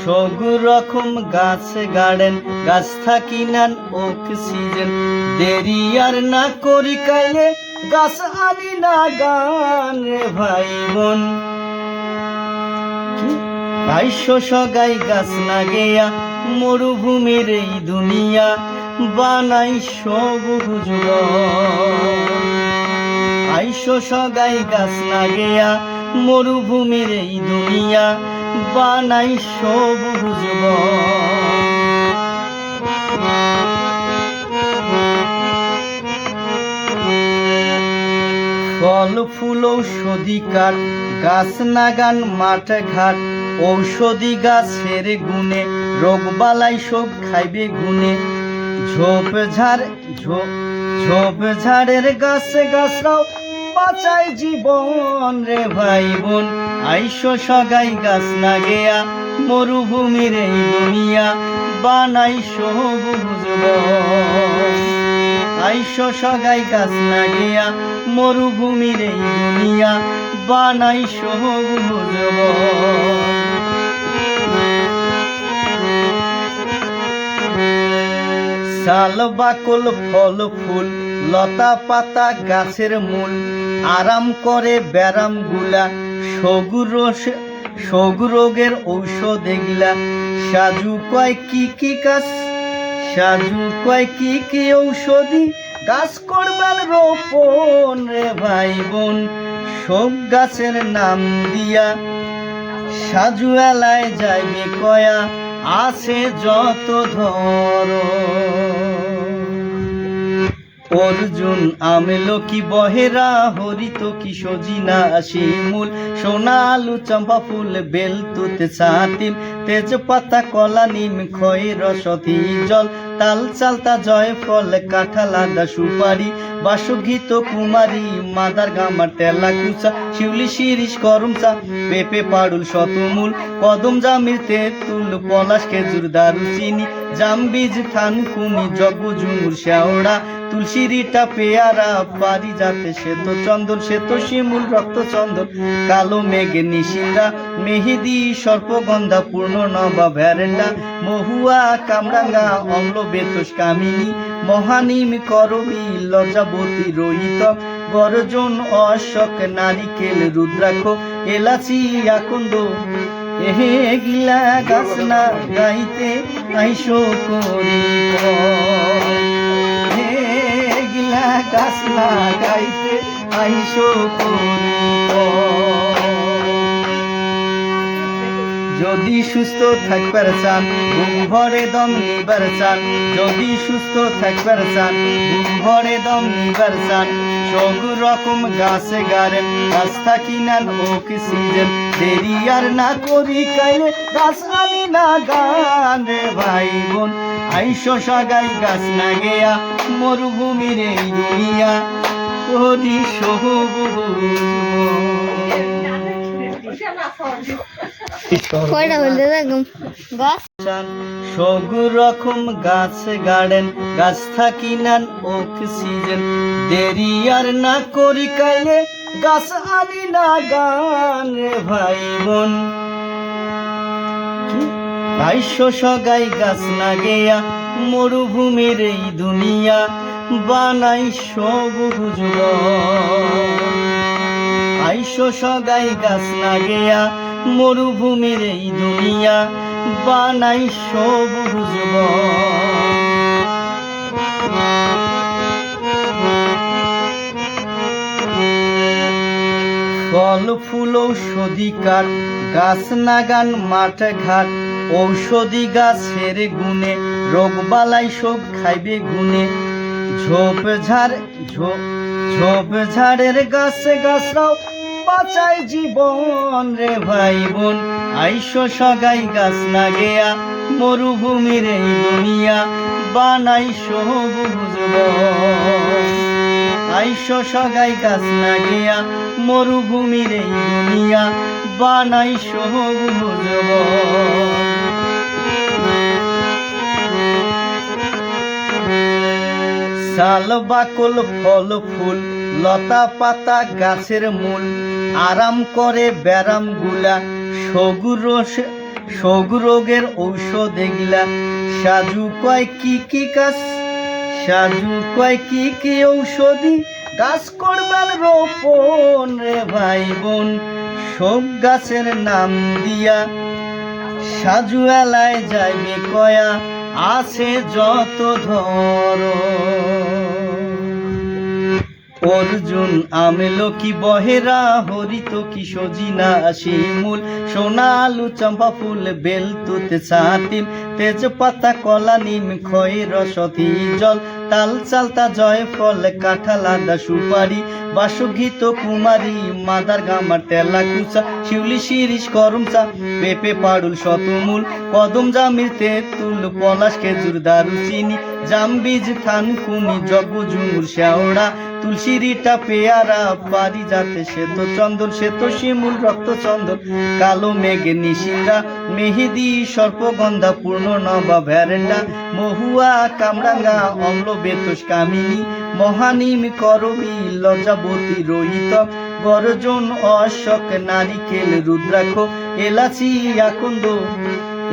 সগু রকম গাছ গার্ডেন গাছ থাকি নান অক্সিজেন দেরি আর না করি কাইলে গাছ আনি না গান রে ভাই বোন আইসো সগাই গাছ না গেয়া মরুভূমির এই দুনিয়া বানাই সবুজ আইসো সগাই গাছ না গেয়া মরুভূমির এই দুনিয়া বানাই সবুজ ফল ফুল ঔষধি কাঠ গাছ নাগান মাঠ ঘাট ঔষধি গাছের গুণে রোগ বালাই সব খাইবে গুণে ঝোপ ঝাড়ের গাছে গাছরাও বাঁচাই জীবন রে ভাই বোন আইসো সগাই গাছ না গেয়া মরুভূমির এই দুনিয়া বানাই সবুজ আইসো সগাই গাছ না গেয়া মরুভূমির এই দুনিয়া বানাই সবুজ শাল বাকল ফল ফুল লতা পাতা গাছের মূল আরাম করে ব্যারাম গুলা সগু রোগের ঔষধ এগুলা সাজু কয় কি গাছ সাজু কয় কি ঔষধি গাছ করবেন রোপণ রে ভাই বোন সব গাছের নাম দিয়া সাজু এলায় যাইবে কয়া আছে যত ধর অর্জুন আমলকি বহেরা হরিত কি সজিনা শিমুল সোনা আলু চম্পা ফুল বেল তুতে ছাতিম তেজপাতা কলা নিম খয় রসতি জল তাল চালতা জয় ফল কাঁঠাল আদা সুপারি বাসুঘিত কুমারী মাদার গামার তেলা কুচা শিউলি শিরিষ করমচা পেঁপে পাড়ুল শতমূল কদম জামির তেঁতুল পলাশ খেজুর দারুচিনি জামবীজ থানকুনি জগু ঝুমুর শেওড়া তুলসী রিটা পেয়ারা পারিজাতে শ্বেত চন্দন শ্বেত শিমুল রক্ত চন্দন কালো মেঘে নিশিন্দা মেহেদি সর্পগন্ধা পূর্ণ নবা ভ্যারেন্ডা মহুয়া কামরাঙ্গা অম্ল বেতস কামিনী মহানিম করবী লজ্জাবতী রোহিত গর্জন অশোক নারিকেল রুদ্রাক্ষ এলাচি আকন্দ এহে গিলা গাছ না গাইতে আইসো করি গাছ না গাইতে আইসো করি যদি সুস্থ থাকবার চান ঘুম ভরে দম নিবার চান যদি সুস্থ থাকবার চান ঘুম ভরে দম নিবার চান সগু রকম গাছে গারেন গাছ থাকি নান অক্সিজেন দেরি আর না করি কাইলে গাছ আনি না গান রে ভাই বোন আইসো সগাই গাছ না গেয়া মরুভূমির এই দুনিয়া করি সবুজ সগু রকম গাছ গার্ডেন গাছ থাকি নান অক্সিজেন দেরি আর না করি কাইলে গাছ আনি না গান রে ভাই বোন আইসো সগাই গাছ না গেয়া মরুভূমির এই দুনিয়া বানাই সবুজ আইসো সগাই গাছ না গেয়া মরুভূমির এই দুনিয়া বানাই সবুজ ফল ফুল ঔষধি কাঠ গাছ নাগান মাঠ ঘাট ঔষধি গাছের গুণে রোগ বালাই সব খাইবে গুণে ঝোপ ঝাড়ের গাছে গাছরাও বাঁচাই জীবন রে ভাই বোন আইসো সগাই গাছ না গেয়া মরুভূমির এই দুনিয়া বানাই সবুজ আইসো সগাই গাছ না গেয়া মরুভূমির এই দুনিয়া বানাই সবুজ শাল বাকল ফল ফুল লতা পাতা গাছের মূল আরাম করে ব্যারাম গুলা শোক রোগের ঔষধ এগুলা সাজু কয় কি কি গাছ, সাজু কয় কি কি ঔষধি গাছ করবেন রোপণ রে ভাই বোন। সব গাছের নাম দিয়া সাজু এলায় যাইবে কয়া আছে যত ধর। অর্জুন আমলকি বহেরা হরিত কি সজিনা শিমুল সোনা আলু চম্পা ফুল বেল তুত ছাতিম তেজপাতা কলা নিম খয় রসতি জল তাল চালতা জয় ফল কাঁঠাল আদা সুপারি বাসুঘিত কুমারী মাদার গামার তেলা কুচা শিউলি শিরিষ করমচা পেঁপে পাড়ুল শতমূল কদম জামির তেঁতুল পলাশ খেজুর দারুচিনি জামবীজ থানকুনি জগু ঝুমুর শেওড়া তুলসী রিটা পেয়ারা পারিজাতে শ্বেত চন্দন শ্বেত শিমুল রক্ত চন্দন কালো মেঘে নিশিন্দা মেহেদি সর্পগন্ধা পূর্ণ নবা ভ্যারেন্ডা মহুয়া কামরাঙ্গা অম্ল বেতস কামিনী মহানিম করবী লজ্জাবতী রোহিত গর্জন অশোক নারিকেল রুদ্রাক্ষ এলাচি আকন্দ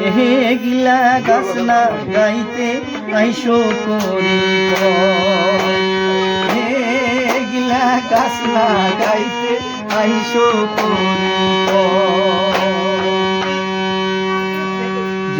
এহে গিলা গাছ না গাইতে আইসো করি গিলা গাছ না গাইতে আইসো করি।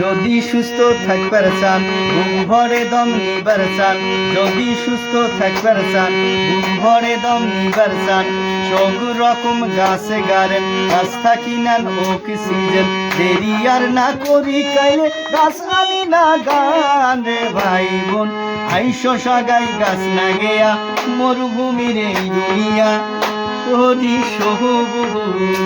যদি সুস্থ থাকবার চান ঘুম ভরে দম নিবার চান, যদি সুস্থ থাকবার চান ঘুম ভরে দম নিবার চান সব রকম গাছে গাড়েন গাছ থাকি নেন অক্সিজেন দেরি আর না করি কাইলে গাছ আনি না গান রে ভাই বোন। আইসো সগাই গাছ না গেয়া মরুভূমির এই দুনিয়া করি সবুজ।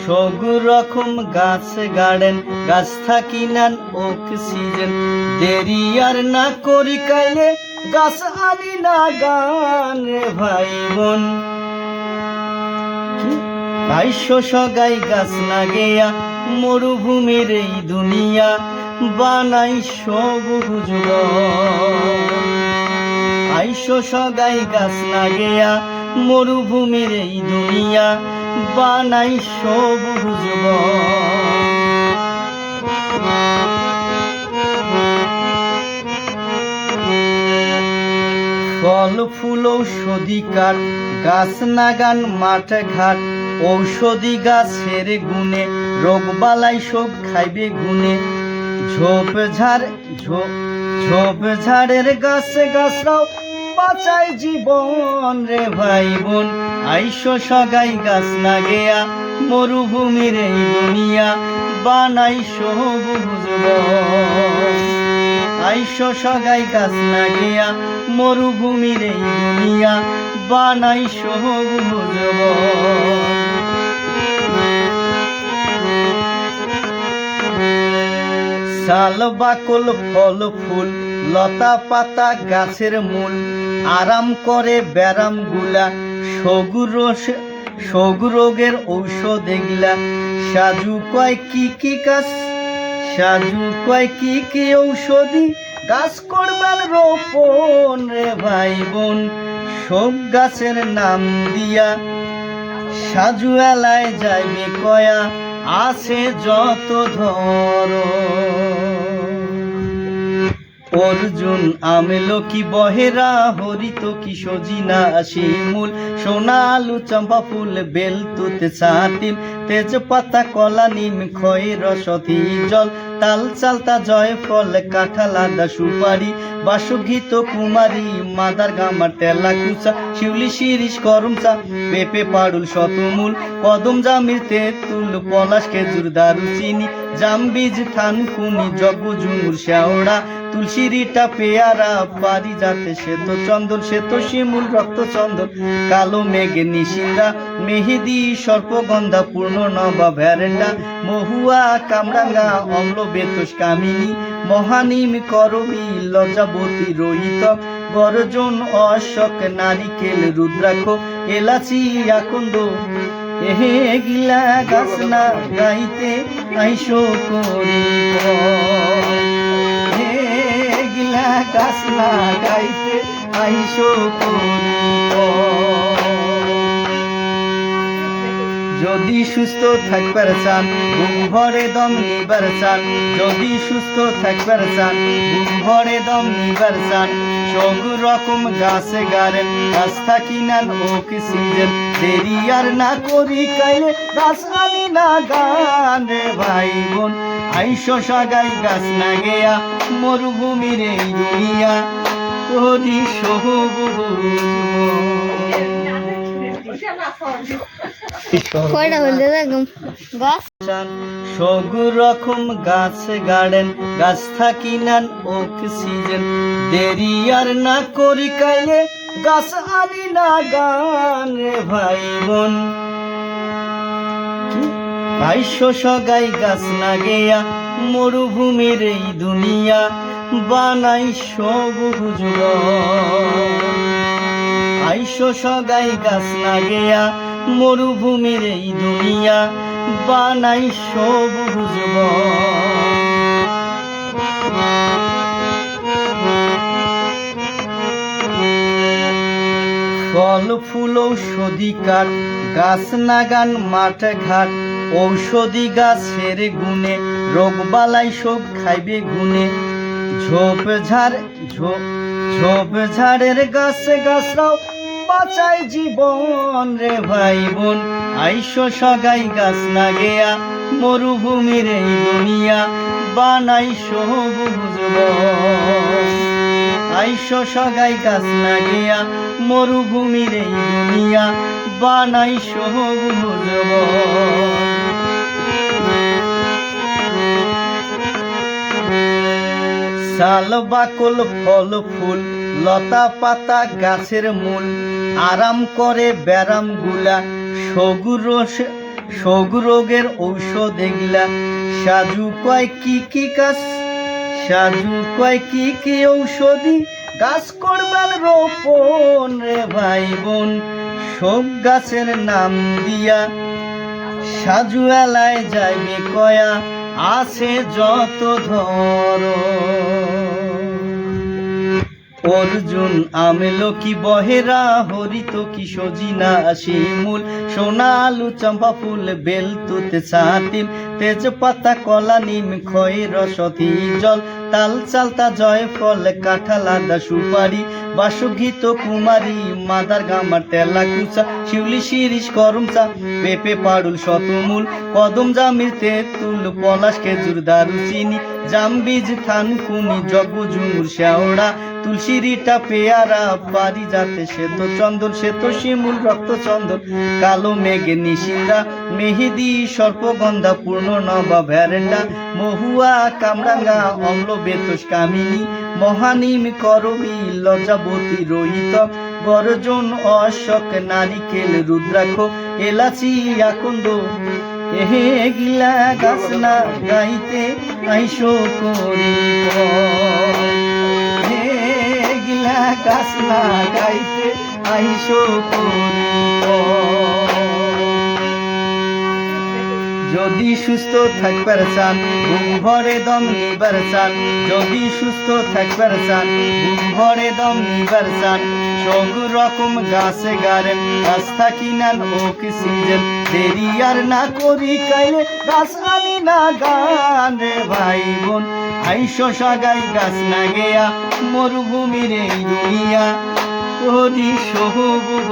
সব রকম গাছ গার্ডেন গাছ থাকি নেন অক্সিজেন দেরি আর না করি কাইলে গাছ আনি না গান রে ভাই বোন। আইসো সগাই গাছ না গেয়া মরুভূমির এই দুনিয়া বানাই সবুজ বন। আইসো সগাই গাছ না গেয়া মরুভূমির এই দুনিয়া বানাই সবুজ বন। ফল ফুল ঔষধি কাঠ গাছ নাগান মাঠ ঘাট ঔষধি গাছের গুণে রোগ বালাই সব খাইবে গুণে ঝোপ ঝাড়ের গাছে গাছরাও বাঁচাই জীবন রে ভাই বোন। আইসো সগাই গাছ না গেয়া মরুভূমির এই দুনিয়া বানাই সবুজ বন। আইসো সগাই গাছ না গেয়া মরুভূমির এই দুনিয়া বানাই সবুজ বন। শাল বাকল ফল ফুল লতা পাতা গাছের মূল আরাম করে ব্যারাম গুলা শোক রোগের ঔষধ এগুলা সাজু কয় কি কি গাছ, সাজু কয় কি কি ঔষধি গাছ করবেন রোপণ রে ভাই বোন। সব গাছের নাম দিয়া সাজু এলায় যাইবে কয়া আছে যত ধর। অর্জুন আমলকি বহেরা হরিত কি সজিনা শিমুল সোনা আলু চম্পা ফুল বেল তুত ছাতিম তেজপাতা কলা নিম খয় রসতি জল তাল চালতা জয় ফল কাঁঠাল আদা সুপারি বাসুঘিত কুমারী মাদার গামার তেলা কুচা শিউলি শিরিষ করমচা পেঁপে পাড়ুল শতমূল কদম জামির তেঁতুল পলাশ খেজুর দারুচিনি জামবীজ থানকুনি জগু ঝুমুর শেওড়া তুলসী রিটা পেয়ারা পারিজাতে শ্বেত চন্দন শ্বেত শিমুল রক্ত চন্দন কালো মেঘে নিশিন্দা মেহেদি সর্পগন্ধা পূর্ণ নবা ভ্যারেন্ডা মহুয়া কামরাঙ্গা অম্ল বেতস কামিনী মহানিম করবী লজ্জাবতী রোহিত গর্জন অশোক নারিকেল রুদ্রাক্ষ এলাচি আকন্দ এহে গিলা গাছ না গাইতে আইসো করি গাছ না গাইতে আইসো করি। যদি সুস্থ থাকবার চান বুক ভরে দম নিবার চান যদি সুস্থ থাকবার চান বুক ভরে দম নিবার চান সব রকম গাছে গাড়েন গাছ থাকি নান অক্সিজেন দেরি আর না করি কাইলে গাছ আনি না গান রে ভাই বোন আইসো সাগাই গাছ না গেয়া মরুভূমির এই দুনিয়া করি সবুজ সগু রকম গাছ গার্ডেন গাছ থাকি নান অক্সিজেন দেরি আর না করি কাইলে গাছ আনি না গান রে ভাই বোন আইসো সগাই গাছ না গেয়া মরুভূমির এই দুনিয়া বানাই সবুজ আইসো সগাই গাছ না গেয়া মরুভূমির এই দুনিয়া বানাই সবুজ ফল ফুল ঔষধি কাঠ গাছ নাগান মাঠ ঘাট ঔষধি গাছের গুণে রোগ বালাই সব খাইবে গুণে ঝোপ ঝাড়ের গাছে গাছরাও বাঁচায় জীবন রে ভাই বোন আইসো সগাই গাছ না গেয়া মরুভূমির এই দুনিয়া বানাই সবুজ আইসো সগাই গাছ না গেয়া মরুভূমির এই দুনিয়া বানাই সবুজ শাল বাকল ফল ফুল লতা পাতা গাছের মূল আরাম করে ব্যারাম গুলা সগু রোগের ঔষধ এগুলা সাজু কয় কি গাছ সাজু কয় কি ঔষধি গাছ করবেন রোপণ রে ভাই বোন সব গাছের নাম দিয়া সাজু এলায় যাইবে কয়া আছে যত ধর অর্জুন আমলকি বহেরা হরিত কি সজিনা শিমুল সোনা আলু চম্পা ফুল বেল তুতে ছাতিম তেজপাতা কলা নিম খয় রসতি জল তাল চালতা জয় ফল কাঁঠাল আদা সুপারি বাসুঘিত কুমারী মাদার গামার তেলা কুচা শিউলি শিরিষ করম চা পেঁপে পাড়ুল শতমূল কদম জামির তেঁতুল পলাশ খেজুর দারুচিনি জাম বীজ থানকুনি জগ ঝুমুর শেওড়া তুলসী রিটা পেয়ারা পারি যাতে শ্বেত চন্দন শ্বেত শিমুল রক্ত চন্দন কালো মেঘে নিশিন্দা মেহেদি সর্পগন্ধা পূর্ণ নবা ভ্যারেন্ডা মহুয়া কামরাঙ্গা অম্ল বেতস কামিনী মহানিম করবী লজ্জাবতী রোহিত গর্জন অশোক নারিকেল রুদ্রাক্ষ এলাচি আকন্দ এহে গিলা গাছ না গাইতে আইসো করি গিলা গাছ না গাইতে আইসো করি যদি সুস্থ থাকবার চান বুক ভরে দম নিবার চান যদি সুস্থ থাকবার চান বুক ভরে দম নিবার চান সব রকম গাছে গাড়েন গাছ থাকি নান অক্সিজেন দেরি আর না করি কাইলে গাছ আনি না গান রে ভাই বোন আইসো সাগাই গাছ না গেয়া মরুভূমির এই দুনিয়া করি সবুজ